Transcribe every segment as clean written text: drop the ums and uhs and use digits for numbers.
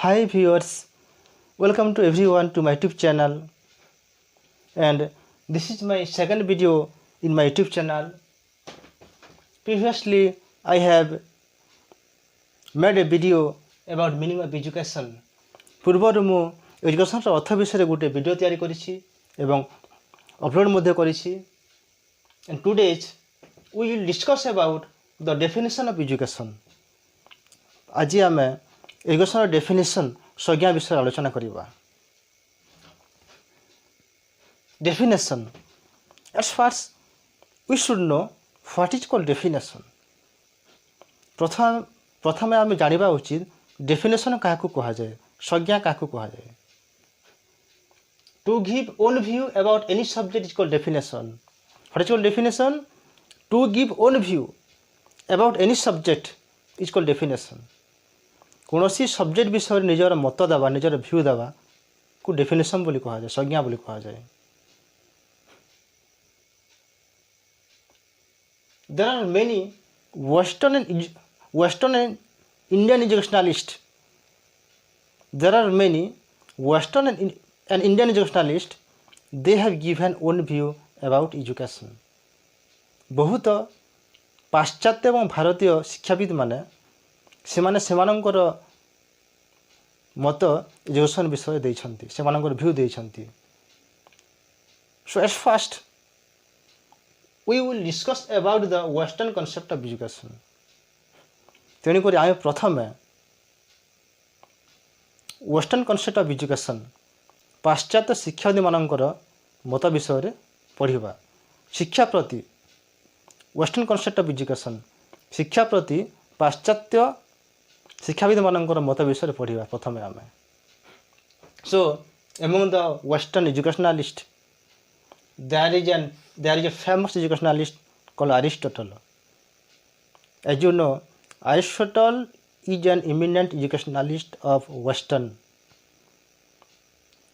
Hi viewers, welcome to everyone to my YouTube channel, and this is my second video in my YouTube channel. Previously I have made a video about meaning of education. पूर्वर मु education अर्थ विषय गोटे video तैयारी करिछि एवं upload मध्ये करिछि. And today we will discuss about the definition of education. आज आम education definition संज्ञा विषय आलोचना करिबा. Definition. At first, we should know what is called definition. प्रथमे आम जानिबा उचित डेफिनेशन काहाकू कहा जाए, संज्ञा काहाकू कहा जाए. To give own view about any subject is called definition. What is called definition? To give own view about any subject is called definition. कौनसी subject विषय निजर मत देवा, निजर भ्यू देवा को डेफिनेशन बोली कहा जाए, संज्ञा बोली कहा जाए. There are many Western and Indian educationalists. There are many Western and Indian educationalists. They have given own view about education. बहुत पाश्चात्य एवं भारतीय शिक्षाविद माने सेमाने सेमानंकर मत एजुकेशन विषय देइछन्ति, सेमानंकर view देइछन्ति. So at first we will discuss about the Western concept of education. तेणुकरी आम प्रथमे वेस्टर्न कन्सेप्ट ऑफ एजुकेशन पाश्चात्य शिक्षाविद मानकर मत विषय पढ़ा. शिक्षा प्रति वेस्टर्न कन्सेप्ट ऑफ एजुकेशन, शिक्षा प्रति पाश्चात्य शिक्षाविद मानकर मत विषय पढ़ा प्रथमे आम. So among the western educationalist there is a famous educationalist called Aristotle. As you know, Aristotle is an eminent educationalist of Western.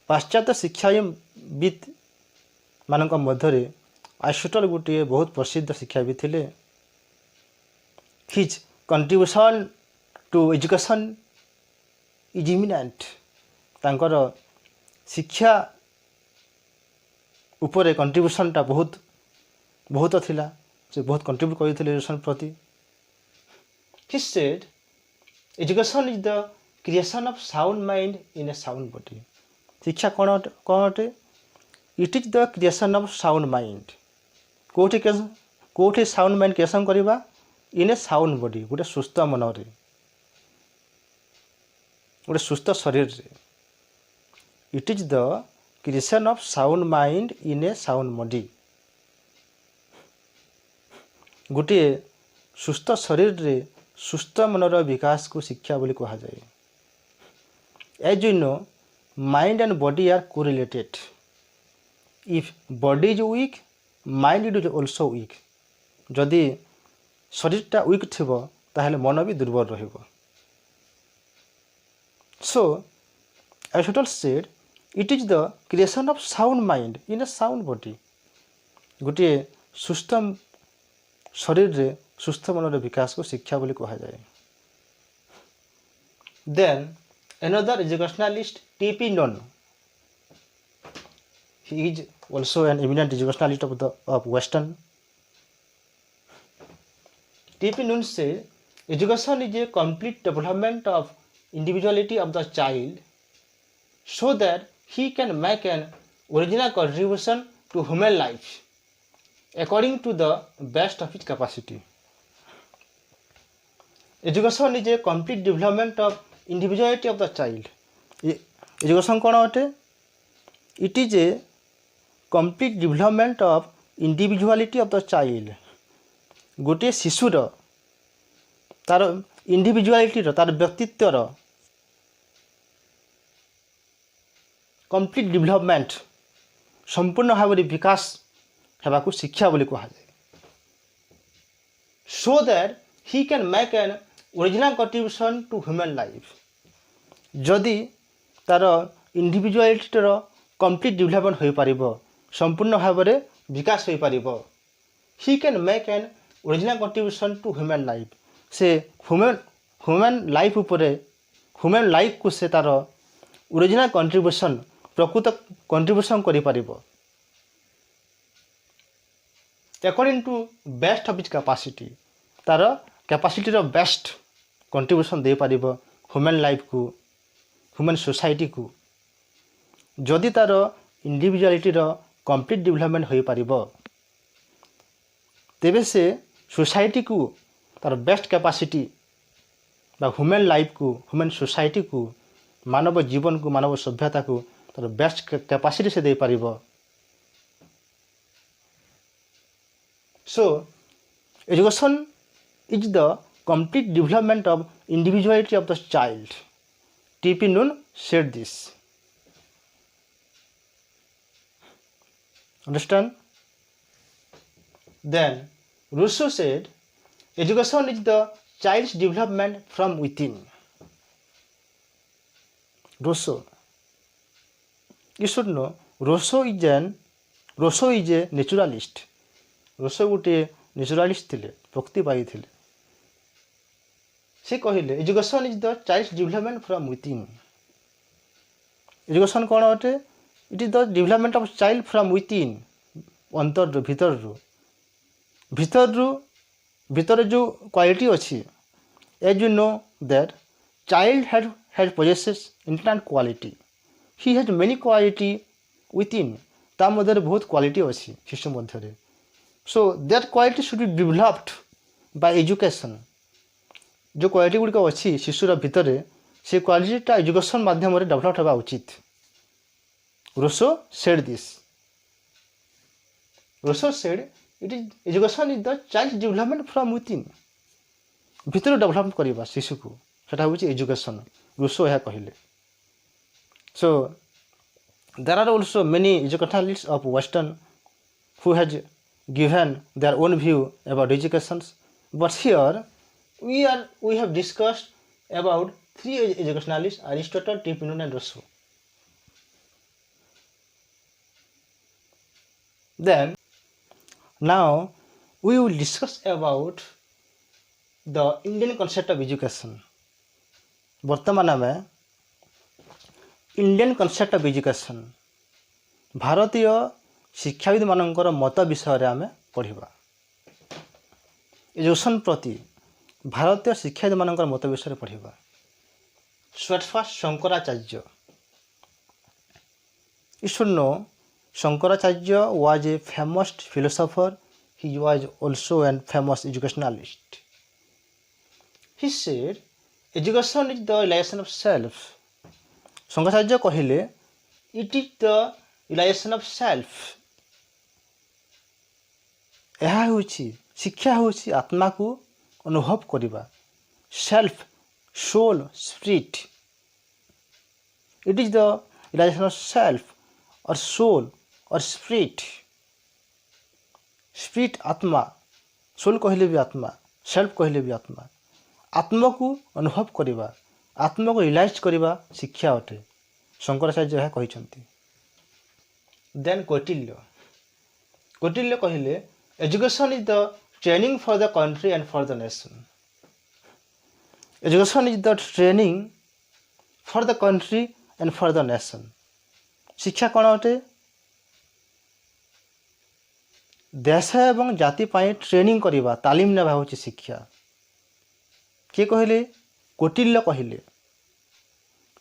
पाश्चात्य शिक्षाविद मानक मध्यरे Aristotle गोटे बहुत प्रसिद्ध शिक्षाविद थिले. His contribution to education is eminent. तांकर शिक्षा उपरे कंट्रीब्यूशन टा बहुत थिला, से बहुत कंट्रीब्यूट करथिले एजुकेशन प्रति. He said education is the creation of sound mind in a sound body. शिक्षा कौन अटे? It is the creation of sound mind. कोठी साउंड माइंड क्रिएशन करिबा? इन ए साउंड बॉडी, गोटे सुस्थ मन रे, गोटे सुस्थ शरीर रे. It is the creation of sound mind in a sound body. गोटे सुस्थ शरीर रे सुस्थ मनर विकास को शिक्षा बोली कहा जाए. As you know, mind and body are correlated. If body is weak, mind is also weak. जदि शरीरटा वीक थिबो ताहले मन भी दुर्बल रहिबो. So Aristotle said it is the creation of sound mind in a sound body. गोटे सुस्थ शरीर रे सुस्थ मनर विकास को शिक्षा बोली कहा जाए. Then another educationalist, T.P. Nunn. He is also an eminent educationalist of Western. T.P. Nunn said education is a complete development of individuality of the child so that he can make an original contribution to human life according to the best of his capacity. Education is a complete development of individuality of the child. Education कौन अटे? It is a complete development of individuality of the child. गोटे शिशुर तार इंडिविजुआलिटी तार व्यक्तित्वर complete development संपूर्ण भाव विकास हेबा को शिक्षा बोली कहा जाए. So that he can make an original contribution to human life. जदि तार इंडिविजुआलिटीर कंप्लीट डेवलपमेंट हो पारिबो, संपूर्ण भाव विकास हो पारिबो, he can make an original contribution to human life. से ह्यूमन लाइफ उपरे ह्यूमन लाइफ को से तार ओरिजिनल कंट्रीब्यूशन प्रकृत कंट्रीब्यूशन करि परिबो according to best of his capacity तार कैपेसिटी रो बेस्ट कंट्रीब्यूशन दे परिबो ह्यूमन लाइफ को ह्यूमन सोसाइटी को जदि तार इंडिविजुअलिटी रो कंप्लीट डेवलपमेंट हो परिबो तेबे से सोसाइटी को तार बेस्ट कैपेसिटी बा ह्यूमन लाइफ को ह्यूमन सोसाइटी को मानव जीवन को मानव सभ्यता को तार बेस्ट कैपेसिटी से दे परिबो so education is the complete development of individuality of the child. T.P. Noon said this. Understand? Then Rousseau said, education is the child's development from within. Rousseau. You should know, Rousseau is a naturalist. Rousseau गोटे naturalist थिले, प्रकृतिवादी थिले. से कहले education is the child development from within education कौन अटे it is the development of child from within अंतर भीतर जो क्वालिटी अच्छी as you know that child has possesses internal quality he has many quality within ता मध्य बहुत quality अच्छी शिशु मध्य so that quality should be developed by education जो क्वालिटी गुड़िक अच्छी शिशुर भितर से क्वालिटीटा एजुकेशन माध्यम डेभलप होगा उचित Rousseau said this Rousseau said it is education is the child development from within भितर डेभलप करवा शिशु को सेटा हूँ एजुकेशन रोसो यह कहले so there are also many educationalist of western who has given their own view about education but here we have discussed about three educationalists Aristotle, T.P. Noon and Rousseau. Then now we will discuss about the Indian concept of education. वर्तमान में Indian concept of education भारतीय शिक्षाविद मानकर मत विषय आम पढ़ा education प्रति भारतीय शिक्षाविद मानकर मत विषय पढ़ा first Shankaracharya you should know Shankaracharya was a famous philosopher he was also an famous educationalist he said education is the realization of self Shankaracharya कहले it is the realization of self यह हूँ शिक्षा हूँ आत्मा को अनुभव करवा self soul spirit it is the realization of self और सोल और स्पिरिट स्पिरिट आत्मा सोल कहले भी आत्मा सेल्फ कहले भी आत्मा को अनुभव करवा आत्मा को रिलाइज करवा शिक्षा अटे शंकराचार्य यह कहते देन कौटिल्य कहले education is the training for the country and for the nation. Education is the training for the country and for the nation. शिक्षा कौन अटे देश एवं जाति पाई ट्रेनिंग करवा तालीम नेबा होची शिक्षा किए कहले कौटिल्य कहले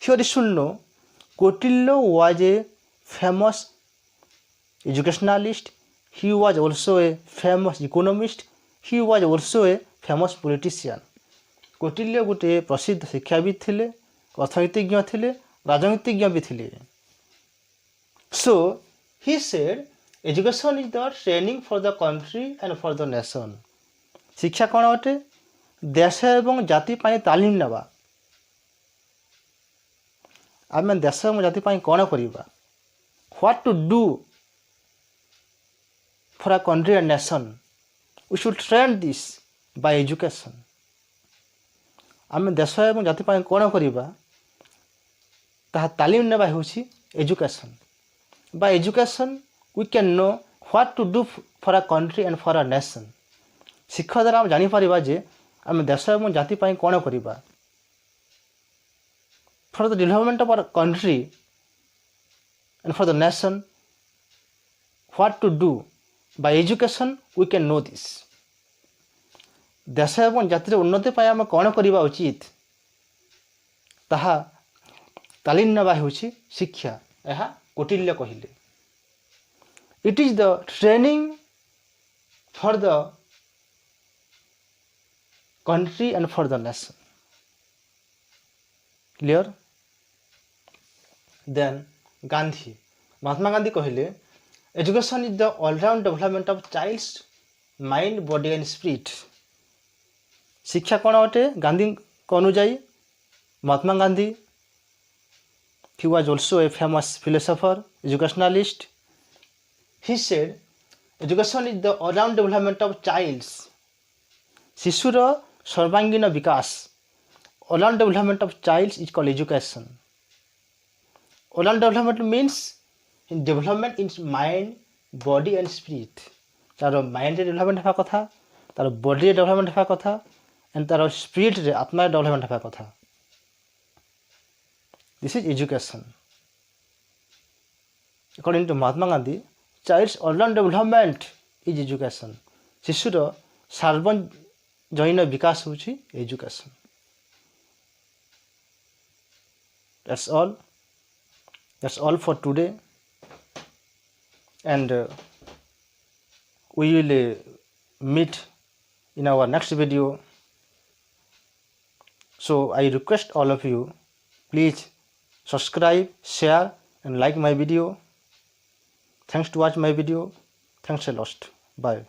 हियर शुन know Kautilya was a famous educationalist he was also a famous economist he was also a famous politician Kautilya गोटे प्रसिद्ध शिक्षाविद थिले अर्थनीतिज्ञ थिले राजनीतिज्ञ भी थिले सो he said education is the training for the country and for the nation शिक्षा कौन अटे देश एवं जाति पाई तालीम नेबा आम देश एवं जाति पाई कौन करवा what to do for a country and nation we should train this by education आम देश एवं जाति पाई कौन करवा ताहा तालीम नेबा होछि education by education we can know what to do for a country and for a nation शिक्षा द्वारा आम जानी परिबा जे आम देश एवं जाति पाई कौन करवा for the development of our country and for the nation, what to do by education we can know this. ଦେଶ ଏବଂ ଜାତିର ଉନ୍ନତି ପାଇଁ ଆମେ କ'ଣ କରିବା ଉଚିତ ତାହା ତାଲିମ ନେବା ହେଉଛି ଶିକ୍ଷା। ଏହା କୌଟିଲ୍ୟ କହିଲେ। It is the training for the country and for the nation. Clear? Then Gandhi, Mahatma Gandhi କହିଲେ education is the all-round development of child's mind, body and spirit. ଶିକ୍ଷା କ'ଣ ଅଟେ? ଗାନ୍ଧୀଙ୍କ ଅନୁଯାୟୀ Mahatma Gandhi, he was also a famous philosopher, educationalist. He said education is the all-round development of child's, ଶିଶୁର ସର୍ବାଙ୍ଗୀନ ବିକାଶ, all-round development of child is called education. All-round development means in development in mind, body and spirit. ତାର ମାଇଣ୍ଡରେ development ହେବା କଥା, ତାର ବଡିରେ development ହେବା କଥା, and ତାର ସ୍ପିରିଟରେ ଆତ୍ମାରେ ଡେଭଲପମେଣ୍ଟ ହେବା କଥା। This is education. According to Mahatma Gandhi, child's all-round development is education. ଶିଶୁର ସାର୍ବଜନୀନ ବିକାଶ ହେଉଛି education. That's all for today, and we will meet in our next video. So I request all of you, please subscribe, share and like my video. Thanks to watch my video. Thanks a lot. Bye.